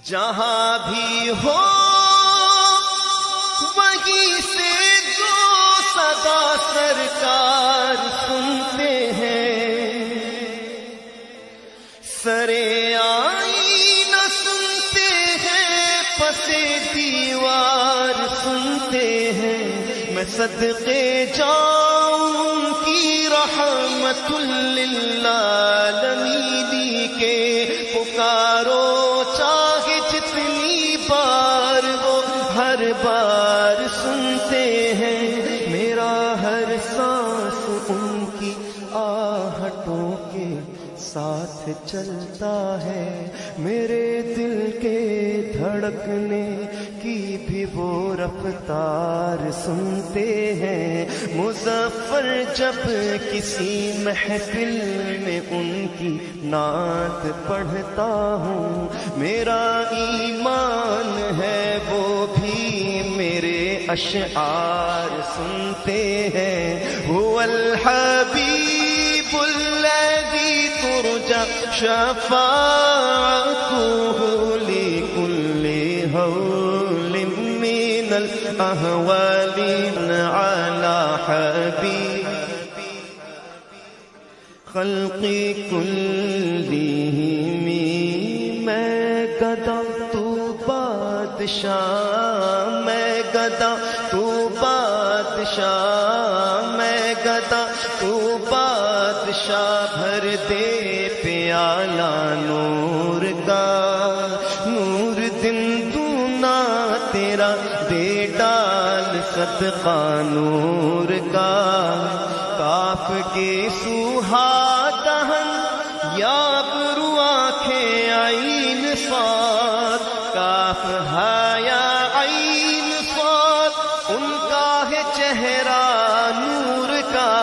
جہاں بھی ہو وہیں سے جو صدا سرکار سنتے ہیں، سرے آئینہ سنتے ہیں، پسے دیوار سنتے ہیں، میں صدقے جاؤں ان کی رحمت للعالمین کے، پکارو چاہے جتنی بار وہ ہر بار سنتے ہیں، میرا ہر سانس ان کی آہٹوں کے ساتھ چلتا ہے، میرے دل کے دھڑکنے کی بھی وہ رفتار سنتے ہیں، مظفر جب کسی محفل میں ان کی نعت پڑھتا ہوں، میرا ایمان ہے وہ بھی میرے اشعار سنتے ہیں، هو الحبیب الذی ترجى شفاعته لكل هول من الأهوال على حبيب خلق كلهم، میں گدا تو بادشاہ، میں گدا تو بادشاہ، میں گدا تو بادشاہ، بھر دے پیالہ نور کا، نور دن دونا تیرا دے ڈال صدقہ نور کا، کاف کے سوہا دہن یاب رو آنکھیں عین صاد، کاف ہایا عین صاد، ان کا ہے چہرہ نور کا،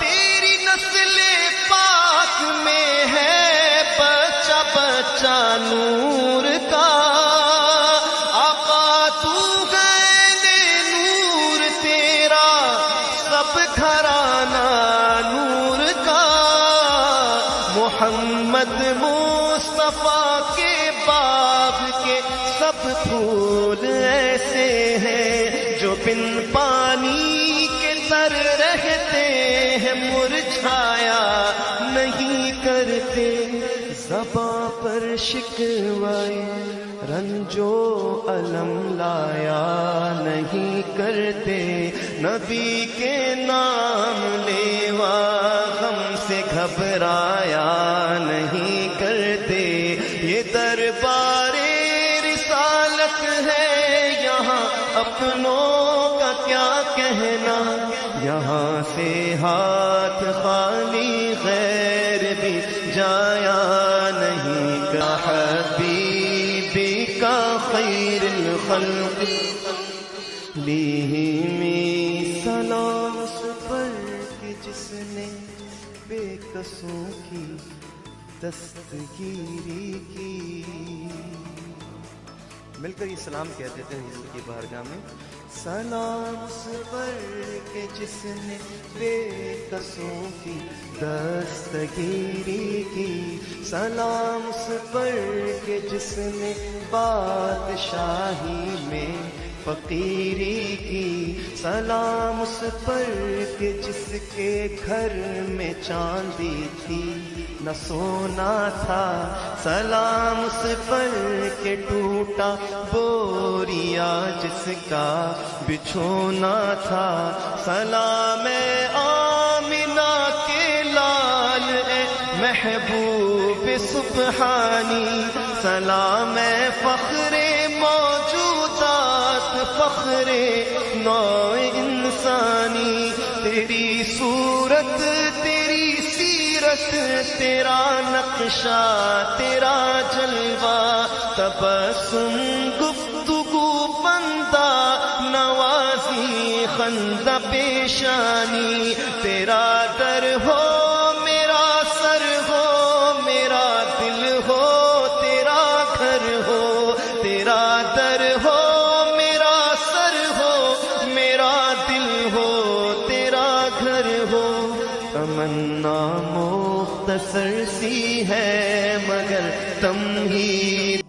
تیری نسل پاک میں ہے بچہ بچہ نور کا، آقا تو ہے نور تیرا سب گھرانہ نور کا، محمد مصطفیٰ کے باب کے سب پھول ایسے ہیں جو بن پانی کے تر رہتے ہیں، مرجھایا نہیں کرتے، زباں پر شکوائے رنج و الم لایا نہیں کرتے، نبی کے نام لیوا غم سے گھبرایا نہیں کرتے، یہ دربار رسالت ہے یہاں اپنوں کا کیا کہنا، یہاں سے ہاتھ خالی غیر بھی جایا نہیں، کا حبیبی کا خیر الخلق لیہمی، سلام اس پر کہ جس نے بے قصوں کی دستگیری کی، مل کر یہ سلام کہہ دیتے ہیں حضور کی بارگاہ میں، سلام اس پر کہ جس نے بے قصوں کی دستگیری کی، سلام اس پر کہ جس نے بادشاہی میں فقیری کی، سلام اس پر کہ جس کے گھر میں چاندی تھی نہ سونا تھا، سلام اس پر کہ ٹوٹا بوریا جس کا بچھونا تھا، سلام اے آمنہ کے لال اے محبوب سبحانی، سلام اے فخر موجودات فخر نوع انسانی، تیری صورت تیری سیرت تیرا نقشہ تیرا جلوہ، تبسم گفتگو بندہ نوازی خندہ پیشانی، تیرا در ہو میرا سر ہو میرا دل ہو تیرا گھر ہو، تیرا در ہو میرا سر ہو میرا دل ہو تیرا گھر ہو، تمنا مختصر سی ہے مگر تمہید